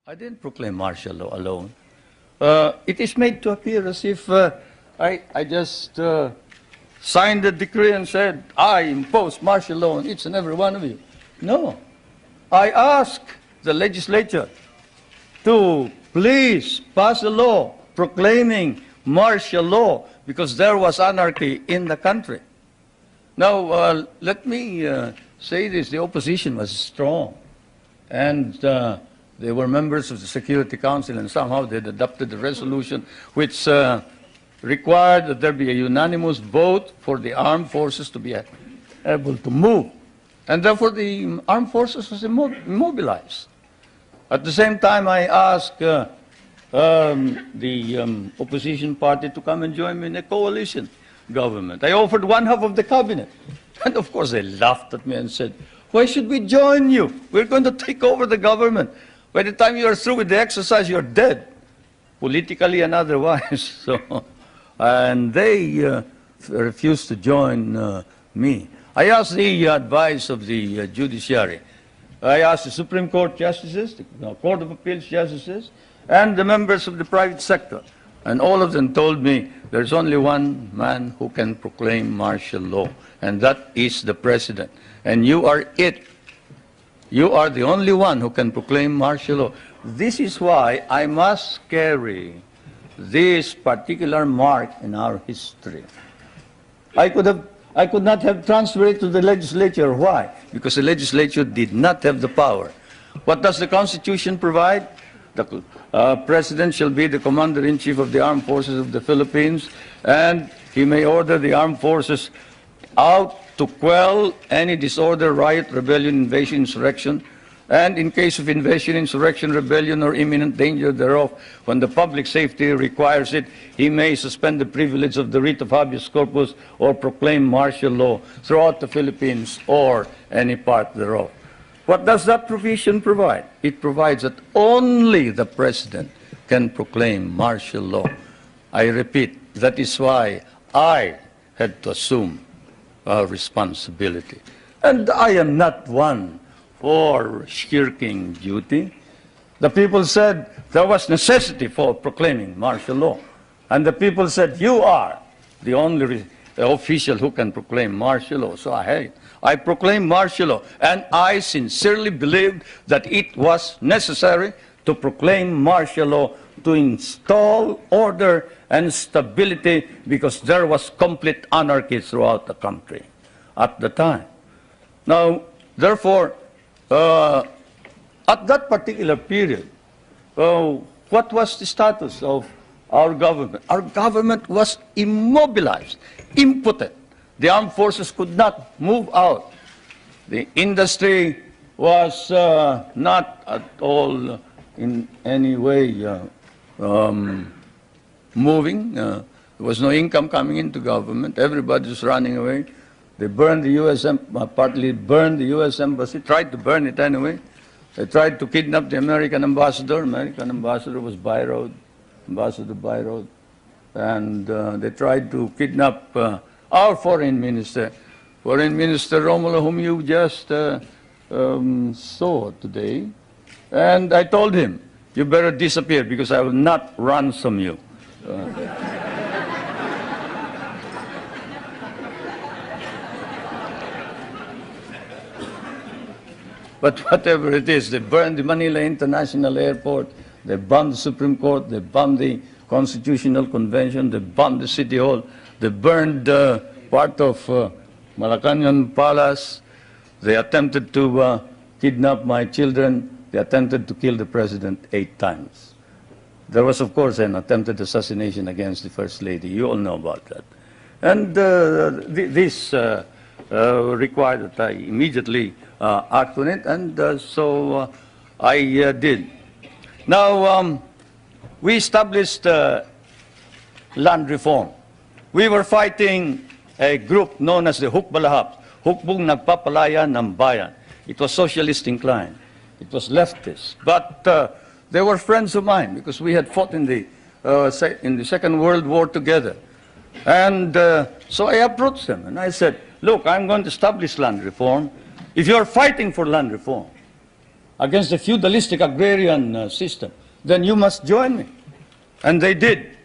I didn't proclaim martial law alone. It is made to appear as if I just signed the decree and said, I impose martial law on each and every one of you. No. I asked the legislature to please pass a law proclaiming martial law because there was anarchy in the country. Now, let me say this. The opposition was strong, and they were members of the Security Council, and somehow they adopted a resolution which required that there be a unanimous vote for the armed forces to be able to move. And therefore, the armed forces was immobilized. At the same time, I asked the opposition party to come and join me in a coalition government. I offered one half of the cabinet. And of course, they laughed at me and said, why should we join you? We're going to take over the government. By the time you are through with the exercise, you're dead, politically and otherwise. So, and they refused to join me. I asked the advice of the judiciary. I asked the Supreme Court justices, the Court of Appeals justices, and the members of the private sector. And all of them told me there's only one man who can proclaim martial law, and that is the President. And you are it. You are the only one who can proclaim martial law. This is why I must carry this particular mark in our history. I could not have transferred it to the legislature. Why? Because the legislature did not have the power. What does the Constitution provide? The President shall be the Commander-in-Chief of the Armed Forces of the Philippines, and he may order the armed forces out to quell any disorder, riot, rebellion, invasion, insurrection, and in case of invasion, insurrection, rebellion, or imminent danger thereof, when the public safety requires it, he may suspend the privilege of the writ of habeas corpus or proclaim martial law throughout the Philippines or any part thereof. What does that provision provide? It provides that only the President can proclaim martial law. I repeat, that is why I had to assume responsibility. And I am not one for shirking duty. The people said there was necessity for proclaiming martial law. And the people said, you are the only official who can proclaim martial law. So I proclaimed martial law. And I sincerely believed that it was necessary to proclaim martial law to install order and stability because there was complete anarchy throughout the country at the time. Now, therefore, at that particular period, what was the status of our government? Our government was immobilized, impotent. The armed forces could not move out. The industry was not at all in any way moving. There was no income coming into government. Everybody was running away. They burned the U.S. Partly burned the U.S. Embassy, tried to burn it anyway. They tried to kidnap the American ambassador. American ambassador was Byroad, Ambassador Byroad. And they tried to kidnap our foreign minister, Romulo, whom you just saw today. And I told him, you better disappear because I will not ransom you. But whatever it is, they burned the Manila International Airport, they bombed the Supreme Court, they bombed the Constitutional Convention, they bombed the City Hall, they burned part of Malacanang Palace, they attempted to kidnap my children, they attempted to kill the President 8 times. There was, of course, an attempted assassination against the First Lady. You all know about that. And this required that I immediately act on it, and so I did. Now, we established land reform. We were fighting a group known as the Hukbalahap, Hukbong Nagpapalaya ng Bayan. It was socialist inclined. It was leftist. But they were friends of mine because we had fought in the Second World War together. And so I approached them and I said, look, I'm going to establish land reform. If you're fighting for land reform, against the feudalistic agrarian system, then you must join me. And they did.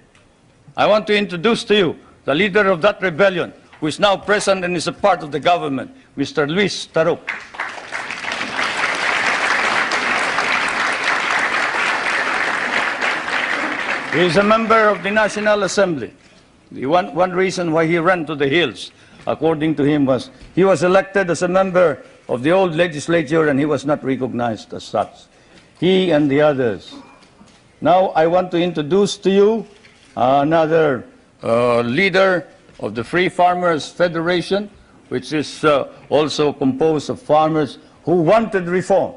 I want to introduce to you the leader of that rebellion, who is now present and is a part of the government, Mr. Luis Taruk. He is a member of the National Assembly. One reason why he ran to the hills, according to him, was he was elected as a member of the old legislature and he was not recognized as such. He and the others. Now I want to introduce to you another leader of the Free Farmers Federation, which is also composed of farmers who wanted reform,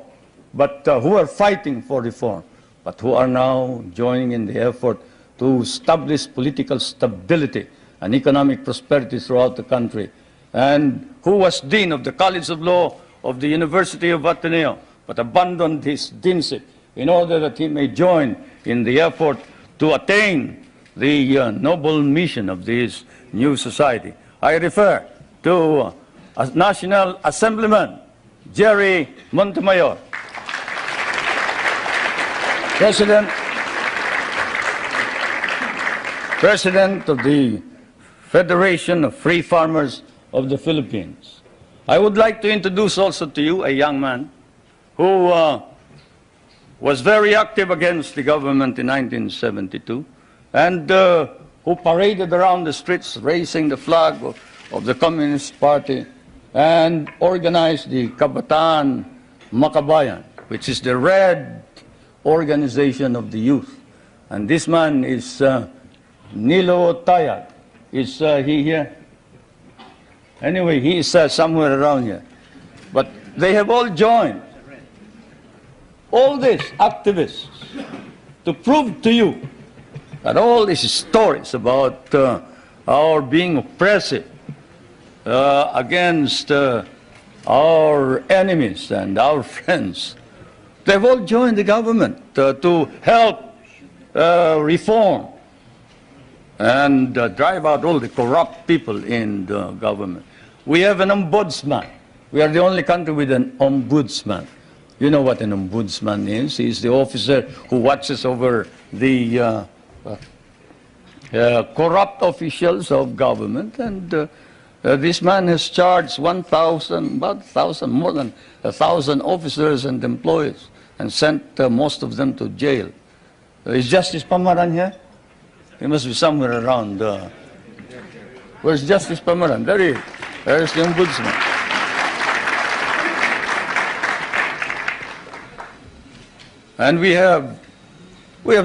but who are fighting for reform, but who are now joining in the effort to establish political stability and economic prosperity throughout the country, and who was Dean of the College of Law of the University of Ateneo, but abandoned his deanship in order that he may join in the effort to attain the noble mission of this new society. I refer to National Assemblyman Jerry Montemayor, President of the Federation of Free Farmers of the Philippines. I would like to introduce also to you a young man who was very active against the government in 1972 and who paraded around the streets raising the flag of the Communist Party and organized the Kabataan Makabayan, which is the red organization of the youth. And this man is Nilo Tayag. Is he here? Anyway, he is somewhere around here. But they have all joined, all these activists, to prove to you that all these stories about our being oppressive against our enemies and our friends, they've all joined the government to help reform and drive out all the corrupt people in the government. We have an ombudsman. We are the only country with an ombudsman. You know what an ombudsman is. He's the officer who watches over the corrupt officials of government. And this man has charged more than 1,000 officers and employees and sent most of them to jail. Is Justice Pamaran here? He must be somewhere around. Where's Justice Pamaran? There's the ombudsman. And we have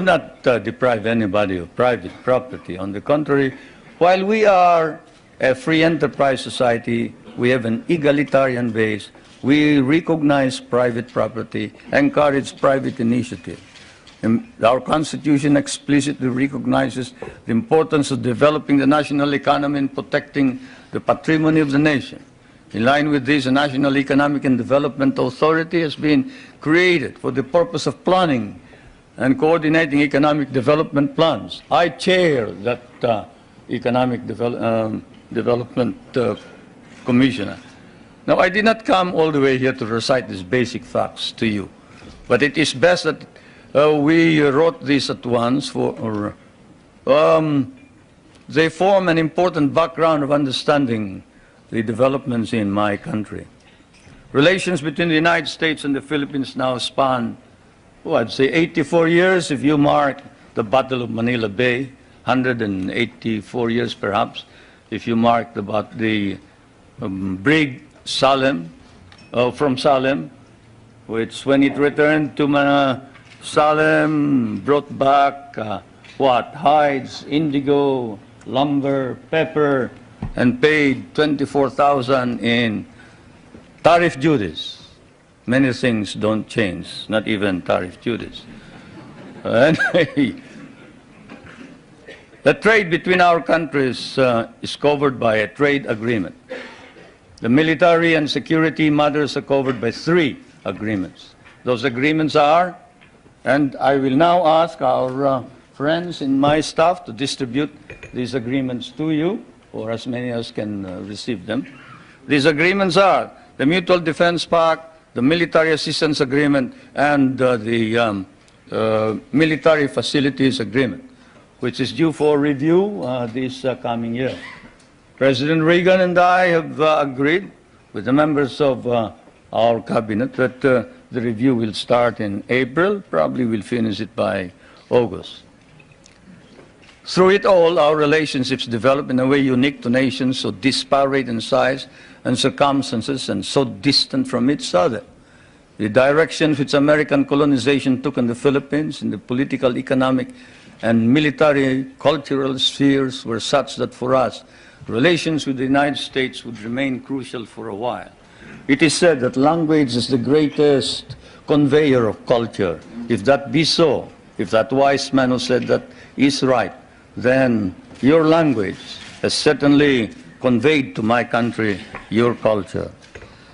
not deprived anybody of private property. On the contrary, while we are a free enterprise society, we have an egalitarian base. We recognize private property, encourage private initiative. Our Constitution explicitly recognizes the importance of developing the national economy and protecting the patrimony of the nation. In line with this, a National Economic and Development Authority has been created for the purpose of planning and coordinating economic development plans. I chair that Economic Development Commissioner. Now, I did not come all the way here to recite these basic facts to you, but it is best that we wrote this at once they form an important background of understanding the developments in my country. Relations between the United States and the Philippines now span, I'd say 84 years if you mark the Battle of Manila Bay, 184 years perhaps if you mark the brig Salem, from Salem, which when it returned to Salem brought back hides, indigo, lumber, pepper, and paid 24,000 in tariff duties. Many things don't change, not even tariff duties. Anyway, the trade between our countries is covered by a trade agreement. The military and security matters are covered by 3 agreements. Those agreements are, and I will now ask our friends in my staff to distribute these agreements to you, or as many as can receive them. These agreements are the Mutual Defense Pact, the military assistance agreement and the military facilities agreement, which is due for review this coming year. President Reagan and I have agreed with the members of our cabinet that the review will start in April, probably we'll finish it by August. Through it all, our relationships develop in a way unique to nations so disparate in size and circumstances and so distant from each other. The direction which American colonization took in the Philippines in the political, economic, and military cultural spheres were such that for us, relations with the United States would remain crucial for a while. It is said that language is the greatest conveyor of culture. If that be so, if that wise man who said that is right, then your language has certainly conveyed to my country your culture.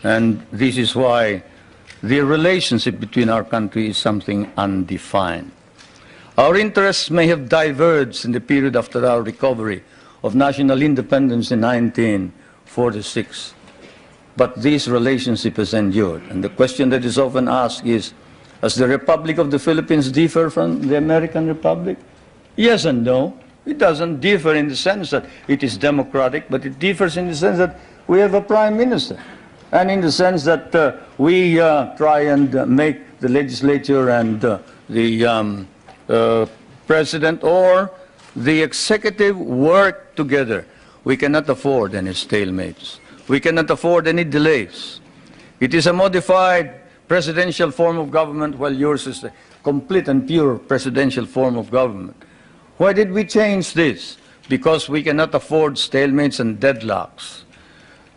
And this is why the relationship between our countries is something undefined. Our interests may have diverged in the period after our recovery of national independence in 1946, but this relationship has endured. And the question that is often asked is, does the Republic of the Philippines differ from the American Republic? Yes and no. It doesn't differ in the sense that it is democratic, but it differs in the sense that we have a prime minister, and in the sense that we try and make the legislature and the president or the executive work together. We cannot afford any stalemates. We cannot afford any delays. It is a modified presidential form of government, while yours is a complete and pure presidential form of government. Why did we change this? Because we cannot afford stalemates and deadlocks.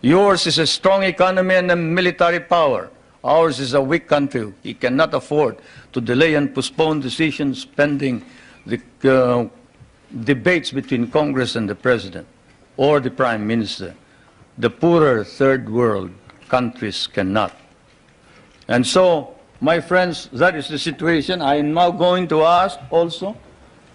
Yours is a strong economy and a military power. Ours is a weak country. We cannot afford to delay and postpone decisions pending the debates between Congress and the President or the Prime Minister. The poorer third world countries cannot. And so, my friends, that is the situation. I am now going to ask also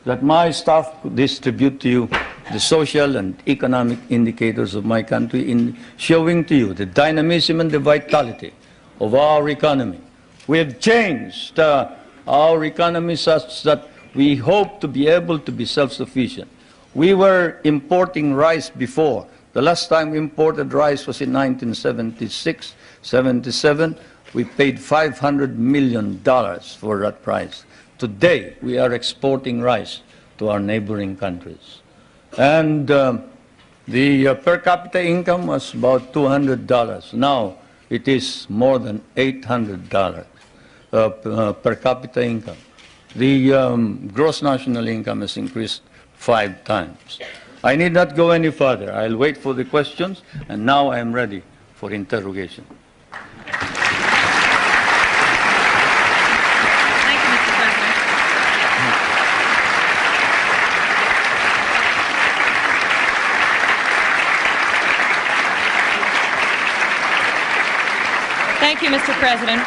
that my staff distribute to you the social and economic indicators of my country in showing to you the dynamism and the vitality of our economy. We have changed our economy such that we hope to be able to be self-sufficient. We were importing rice before. The last time we imported rice was in 1976, 77. We paid $500 million for that price. Today, we are exporting rice to our neighboring countries. And the per capita income was about $200. Now, it is more than $800 per capita income. The gross national income has increased 5 times. I need not go any further. I'll wait for the questions, and now I am ready for interrogation. Thank you, Mr. President.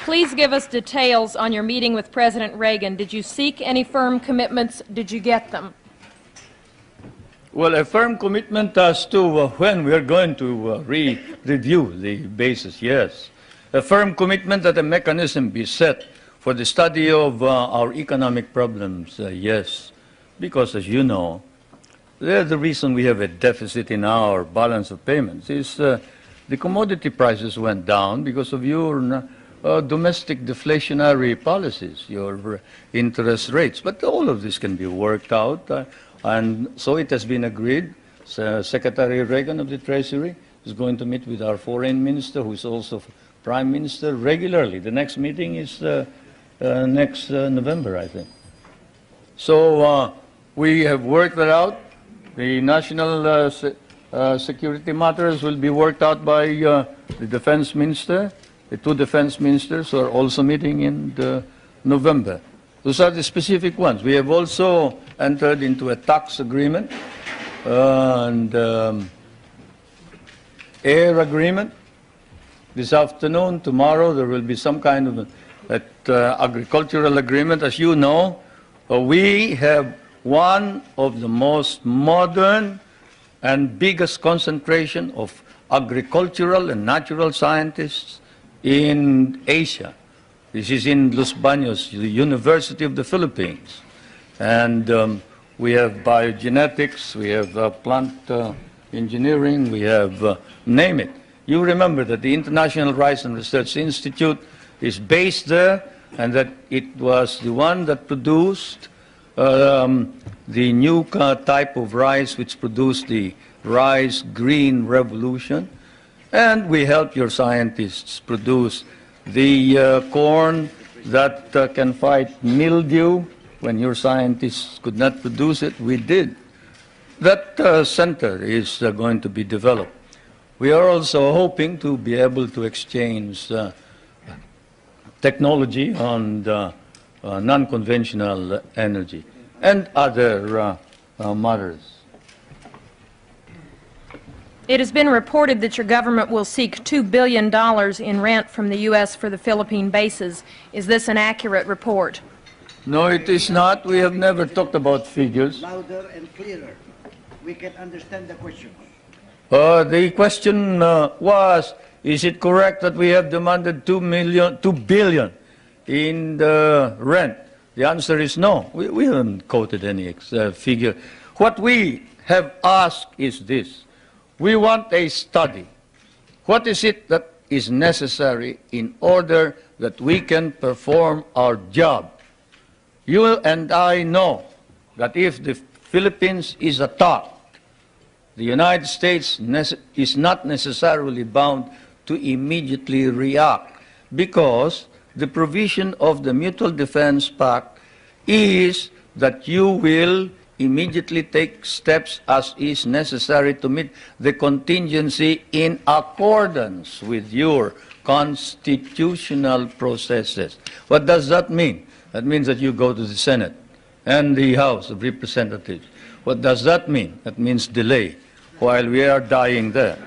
Please give us details on your meeting with President Reagan. Did you seek any firm commitments? Did you get them? Well, a firm commitment as to when we are going to review the basis, yes. A firm commitment that a mechanism be set for the study of our economic problems, yes. Because, as you know, the reason we have a deficit in our balance of payments is the commodity prices went down because of your domestic deflationary policies, your interest rates. But all of this can be worked out, and so it has been agreed. Secretary Reagan of the Treasury is going to meet with our foreign minister, who is also prime minister, regularly. The next meeting is next November, I think. So we have worked that out. The national security matters will be worked out by the defense minister. The 2 defense ministers are also meeting in November. Those are the specific ones. We have also entered into a tax agreement and air agreement. This afternoon, tomorrow, there will be some kind of agricultural agreement. As you know, we have one of the most modern and biggest concentration of agricultural and natural scientists in Asia. This is in Los Baños, the University of the Philippines. And we have biogenetics, we have plant engineering, we have, name it. You remember that the International Rice and Research Institute is based there, and that it was the one that produced the new type of rice which produced the rice green revolution. And we help your scientists produce the corn that can fight mildew. When your scientists could not produce it, we did. That center is going to be developed. We are also hoping to be able to exchange technology on non-conventional energy and other matters. It has been reported that your government will seek $2 billion in rent from the U.S. for the Philippine bases. Is this an accurate report? No, it is not. We have never talked about figures. Louder and clearer. We can understand the question. The question was, is it correct that we have demanded $2 billion in the rent? The answer is no. We haven't quoted any figure. What we have asked is this. We want a study. What is it that is necessary in order that we can perform our job? You and I know that if the Philippines is attacked, the United States is not necessarily bound to immediately react, because the provision of the Mutual Defense Pact is that you will immediately take steps as is necessary to meet the contingency in accordance with your constitutional processes. What does that mean? That means that you go to the Senate and the House of Representatives. What does that mean? That means delay while we are dying there.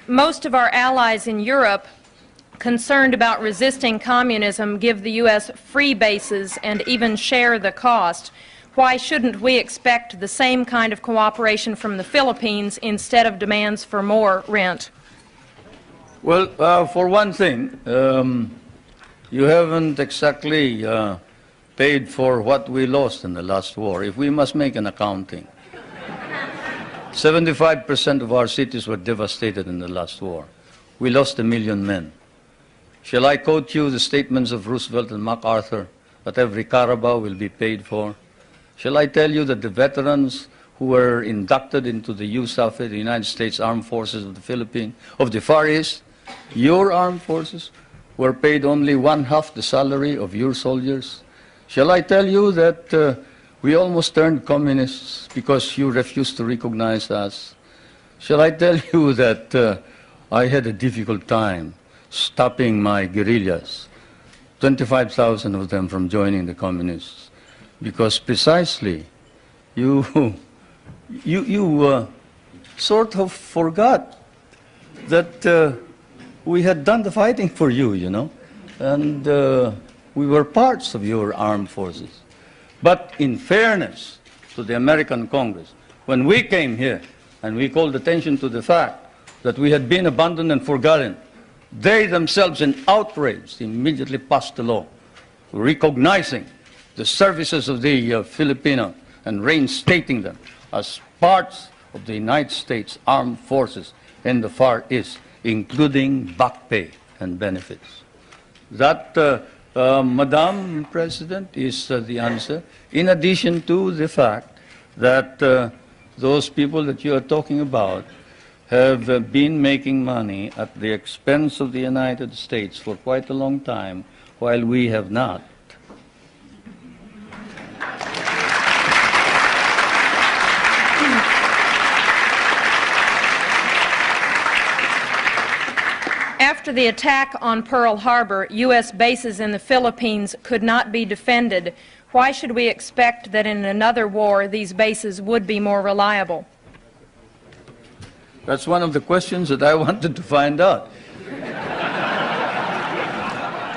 Most of our allies in Europe, concerned about resisting communism, give the U.S. free bases and even share the cost. Why shouldn't we expect the same kind of cooperation from the Philippines instead of demands for more rent? Well, for one thing, you haven't exactly paid for what we lost in the last war. If we must make an accounting, 75% of our cities were devastated in the last war. We lost 1 million men. Shall I quote you the statements of Roosevelt and MacArthur that every Carabao will be paid for? Shall I tell you that the veterans who were inducted into the USAF, the United States Armed Forces of the Philippines, of the Far East, your armed forces, were paid only 1/2 the salary of your soldiers? Shall I tell you that we almost turned communists because you refused to recognize us? Shall I tell you that I had a difficult time stopping my guerrillas, 25,000 of them from joining the communists, because precisely you sort of forgot that we had done the fighting for you, you know, and we were parts of your armed forces. But in fairness to the American Congress, when we came here and we called attention to the fact that we had been abandoned and forgotten, they themselves, in outrage, immediately passed a law recognizing the services of the Filipino and reinstating them as parts of the United States Armed Forces in the Far East, including back pay and benefits. That, Madam President, is the answer, in addition to the fact that those people that you are talking about have been making money at the expense of the United States for quite a long time, while we have not. After the attack on Pearl Harbor, U.S. bases in the Philippines could not be defended. Why should we expect that in another war these bases would be more reliable? That's one of the questions that I wanted to find out.